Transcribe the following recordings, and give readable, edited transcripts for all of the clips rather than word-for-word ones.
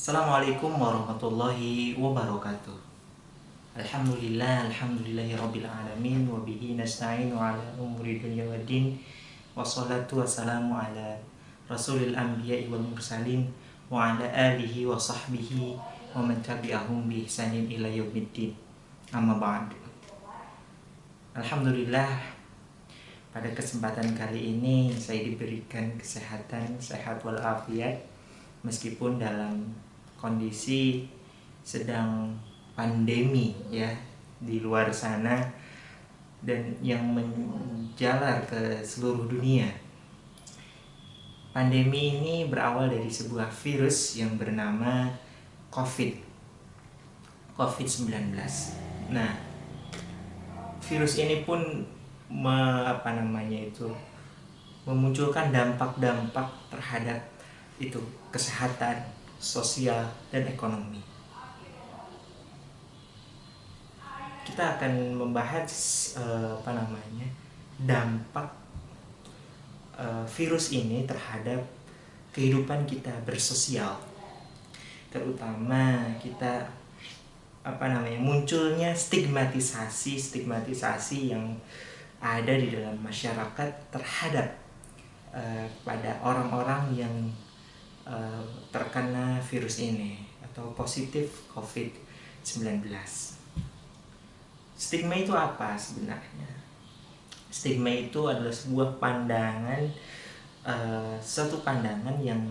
Assalamualaikum warahmatullahi wabarakatuh. Alhamdulillahirabbil alamin wa bihi nasta'inu ala umuri dunya waddin. Wassalatu wassalamu ala rasulil anbiya'i wal mursalin wa ala alihi wa sahbihi wa man tabi'ahum bi ihsanin ila yaumiddin. Amma ba'du. Alhamdulillah, pada kesempatan kali ini saya diberikan kesehatan, sehat walafiat meskipun dalam kondisi sedang pandemi ya di luar sana dan yang menjalar ke seluruh dunia. Pandemi ini berawal dari sebuah virus yang bernama COVID-19. Nah, virus ini pun memunculkan dampak-dampak terhadap itu kesehatan, sosial, dan ekonomi. Kita akan membahas dampak virus ini terhadap kehidupan kita bersosial, terutama kita munculnya stigmatisasi yang ada di dalam masyarakat terhadap pada orang-orang yang terkena virus ini atau positif COVID-19. Stigma itu apa sebenarnya? Stigma itu adalah sebuah pandangan, suatu pandangan yang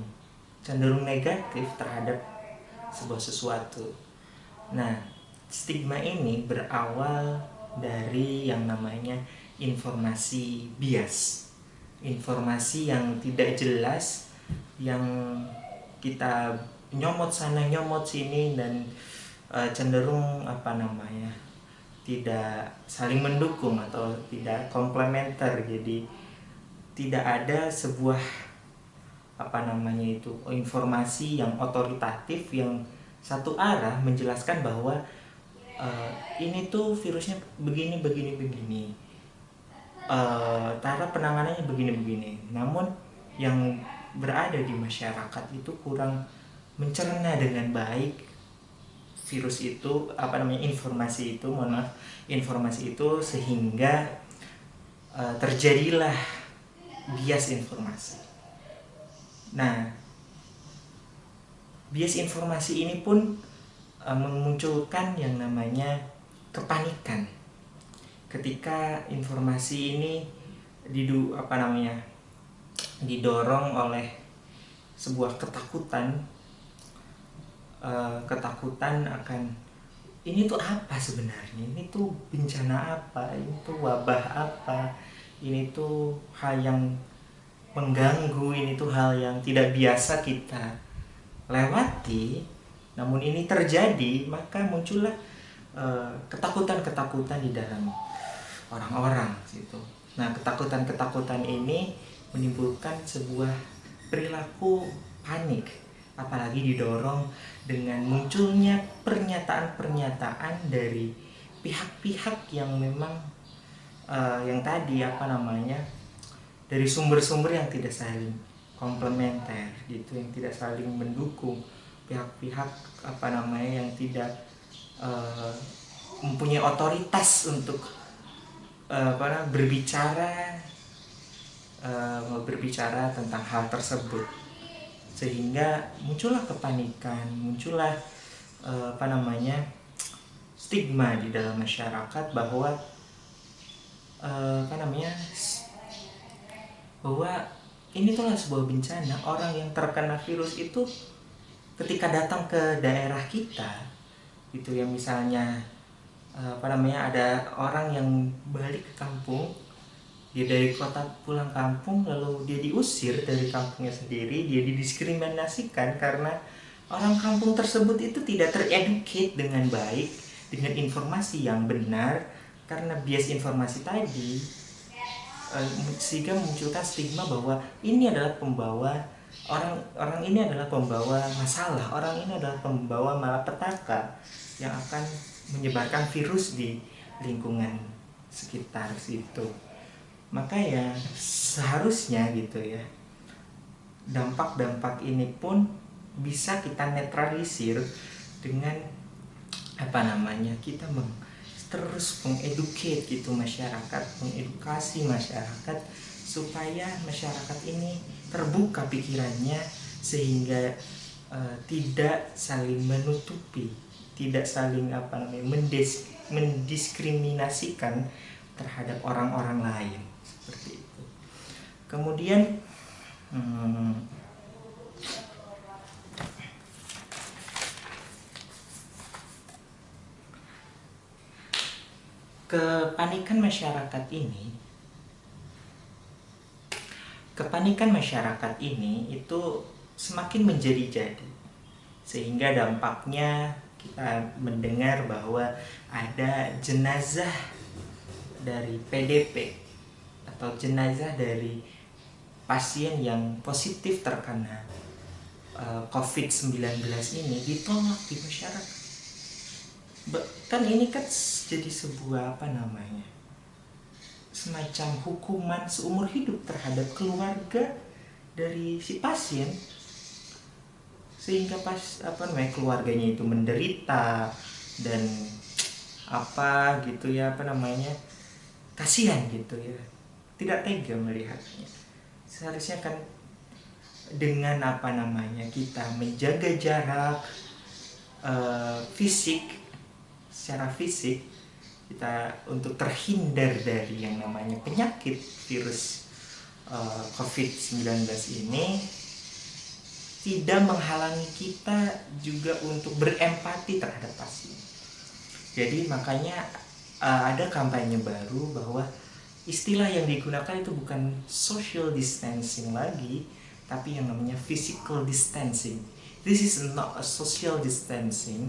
cenderung negatif terhadap sebuah sesuatu. Nah, stigma ini berawal dari yang namanya informasi bias, informasi yang tidak jelas, yang kita nyomot sana nyomot sini dan cenderung tidak saling mendukung atau tidak komplementer. Jadi tidak ada sebuah informasi yang otoritatif yang satu arah menjelaskan bahwa ini tuh virusnya begini, cara penanganannya begini. Namun yang berada di masyarakat itu kurang mencerna dengan baik virus itu, informasi itu sehingga terjadilah bias informasi. Nah, bias informasi ini pun memunculkan yang namanya kepanikan ketika informasi ini didorong oleh sebuah ketakutan akan ini tuh apa sebenarnya, ini tuh bencana apa, ini tuh wabah apa, ini tuh hal yang mengganggu, ini tuh hal yang tidak biasa kita lewati, namun ini terjadi, maka muncullah ketakutan di dalam orang-orang gitu. Nah, ketakutan ini menimbulkan sebuah perilaku panik, apalagi didorong dengan munculnya pernyataan-pernyataan dari pihak-pihak yang memang dari sumber-sumber yang tidak saling komplementer gitu, yang tidak saling mendukung, pihak-pihak yang tidak mempunyai otoritas untuk berbicara tentang hal tersebut, sehingga muncullah kepanikan, muncullah stigma di dalam masyarakat bahwa ini tuh sebuah bencana. Orang yang terkena virus itu ketika datang ke daerah kita itu, yang misalnya ada orang yang balik ke kampung, dia dari kota pulang kampung, lalu dia diusir dari kampungnya sendiri, dia didiskriminasikan karena orang kampung tersebut itu tidak tereducate dengan baik, dengan informasi yang benar, karena bias informasi tadi, sehingga munculkan stigma bahwa ini adalah pembawa orang ini adalah pembawa masalah, orang ini adalah pembawa malapetaka yang akan menyebarkan virus di lingkungan sekitar situ. Maka ya seharusnya gitu ya, dampak-dampak ini pun bisa kita netralisir dengan kita terus mengeducate gitu masyarakat, mengedukasi masyarakat supaya masyarakat ini terbuka pikirannya sehingga tidak saling menutupi, tidak saling mendiskriminasikan terhadap orang-orang lain seperti itu. Kemudian kepanikan masyarakat ini itu semakin menjadi-jadi, sehingga dampaknya kita mendengar bahwa ada jenazah dari PDP atau jenazah dari pasien yang positif terkena COVID-19 ini ditolak di masyarakat. Kan ini kan jadi sebuah semacam hukuman seumur hidup terhadap keluarga dari si pasien, sehingga keluarganya itu menderita dan kasihan gitu ya, tidak tega melihatnya. Seharusnya kan dengan kita menjaga jarak secara fisik kita untuk terhindar dari yang namanya penyakit virus COVID-19 ini, tidak menghalangi kita juga untuk berempati terhadap pasien. Jadi makanya ada kampanye baru bahwa istilah yang digunakan itu bukan social distancing lagi, tapi yang namanya physical distancing. This is not a social distancing,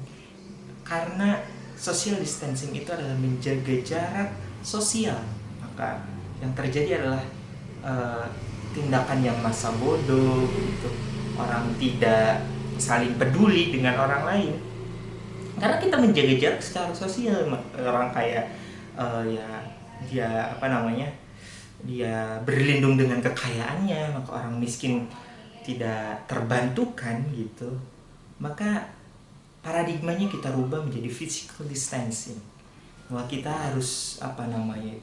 karena social distancing itu adalah menjaga jarak sosial. Maka yang terjadi adalah tindakan yang massa bodoh gitu. Orang tidak saling peduli dengan orang lain karena kita menjaga jarak secara sosial. Orang kayak dia berlindung dengan kekayaannya, maka orang miskin tidak terbantukan gitu. Maka paradigmanya kita rubah menjadi physical distancing, bahwa kita harus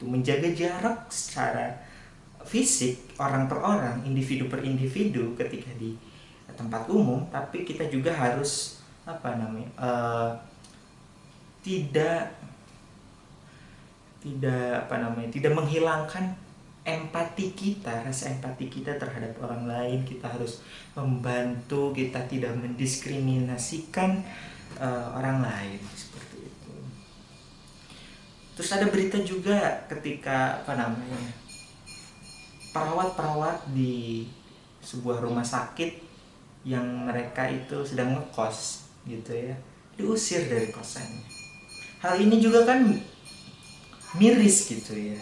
menjaga jarak secara fisik, orang per orang, individu per individu ketika di tempat umum, tapi kita juga harus tidak menghilangkan empati kita, rasa empati kita terhadap orang lain. Kita harus membantu, kita tidak mendiskriminasikan orang lain seperti itu. Terus ada berita juga ketika perawat-perawat di sebuah rumah sakit yang mereka itu sedang ngekos gitu ya, diusir dari kosannya. Hal ini juga kan miris gitu ya,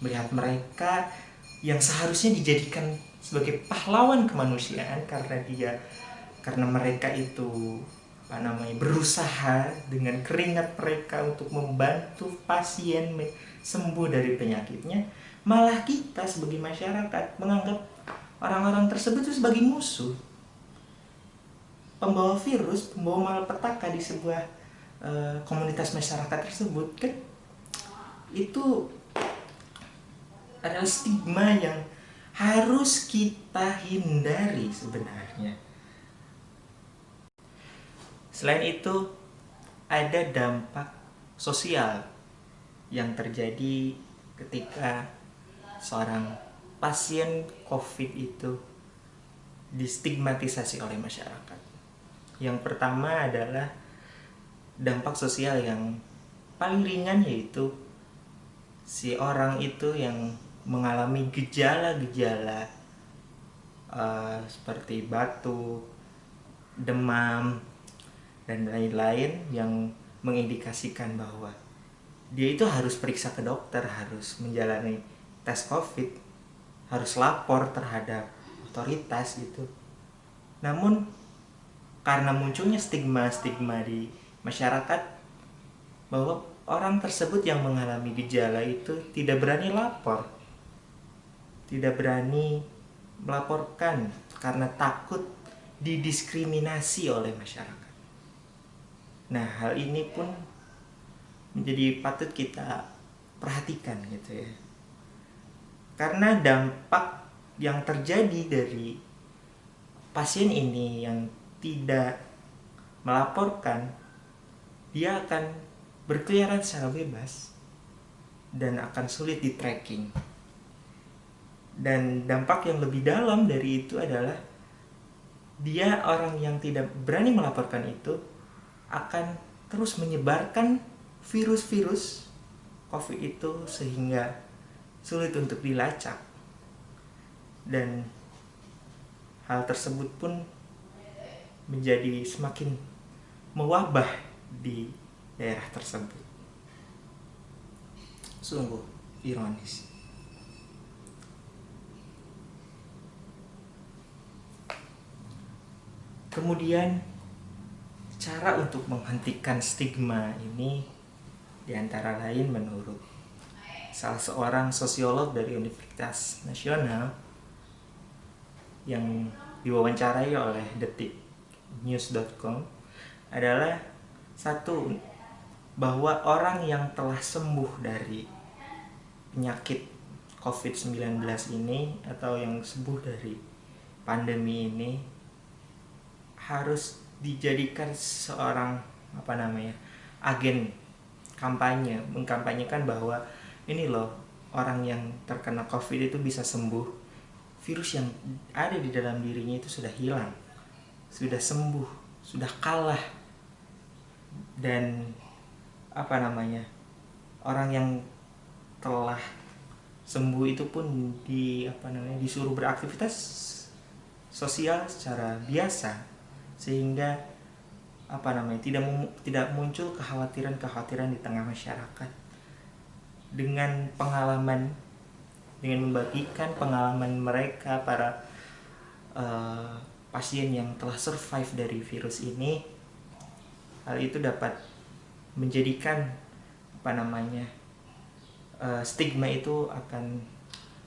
melihat mereka yang seharusnya dijadikan sebagai pahlawan kemanusiaan karena mereka itu berusaha dengan keringat mereka untuk membantu pasien sembuh dari penyakitnya, malah kita sebagai masyarakat menganggap orang-orang tersebut itu sebagai musuh, pembawa virus, pembawa malapetaka di sebuah komunitas masyarakat tersebut. Kan itu adalah stigma yang harus kita hindari sebenarnya. Selain itu, ada dampak sosial yang terjadi ketika seorang pasien COVID itu distigmatisasi oleh masyarakat. Yang pertama adalah dampak sosial yang paling ringan, yaitu si orang itu yang mengalami gejala-gejala seperti batuk, demam, dan lain-lain yang mengindikasikan bahwa dia itu harus periksa ke dokter, harus menjalani tes COVID, harus lapor terhadap otoritas gitu. Namun karena munculnya stigma-stigma di masyarakat bahwa orang tersebut yang mengalami gejala itu tidak berani lapor, tidak berani melaporkan karena takut didiskriminasi oleh masyarakat. Nah, hal ini pun menjadi patut kita perhatikan gitu ya. Karena dampak yang terjadi dari pasien ini yang tidak melaporkan, dia akan berkeliaran secara bebas dan akan sulit di tracking. Dan dampak yang lebih dalam dari itu adalah dia, orang yang tidak berani melaporkan itu, akan terus menyebarkan virus-virus COVID itu sehingga sulit untuk dilacak. Dan hal tersebut pun menjadi semakin mewabah di daerah tersebut. Sungguh ironis. Kemudian cara untuk menghentikan stigma ini diantara lain menurut salah seorang sosiolog dari Universitas Nasional yang diwawancarai oleh detiknews.com adalah satu, bahwa orang yang telah sembuh dari penyakit COVID-19 ini atau yang sembuh dari pandemi ini harus dijadikan seorang agen kampanye, mengkampanyekan bahwa ini loh, orang yang terkena COVID itu bisa sembuh, virus yang ada di dalam dirinya itu sudah hilang, sudah sembuh, sudah kalah. Dan orang yang telah sembuh itu pun disuruh beraktivitas sosial secara biasa, sehingga tidak muncul kekhawatiran di tengah masyarakat. Dengan membagikan pengalaman mereka, para pasien yang telah survive dari virus ini, hal itu dapat menjadikan stigma itu akan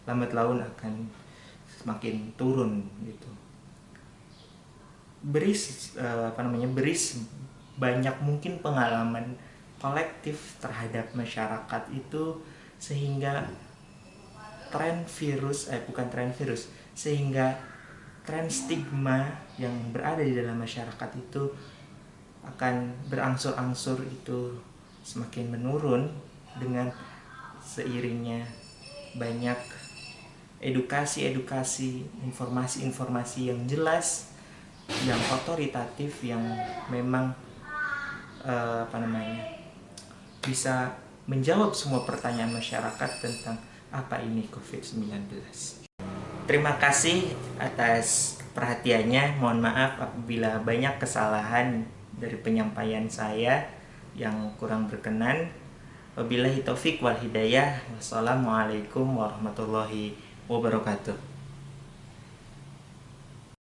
lambat laun akan semakin turun gitu. Beri banyak mungkin pengalaman kolektif terhadap masyarakat itu, sehingga sehingga tren stigma yang berada di dalam masyarakat itu akan berangsur-angsur itu semakin menurun dengan seiringnya banyak edukasi, informasi-informasi yang jelas, yang otoritatif, yang memang bisa menjawab semua pertanyaan masyarakat tentang apa ini COVID-19. Terima kasih atas perhatiannya. Mohon maaf apabila banyak kesalahan dari penyampaian saya yang kurang berkenan. Wabillahi taufik wal hidayah. Wassalamualaikum warahmatullahi wabarakatuh.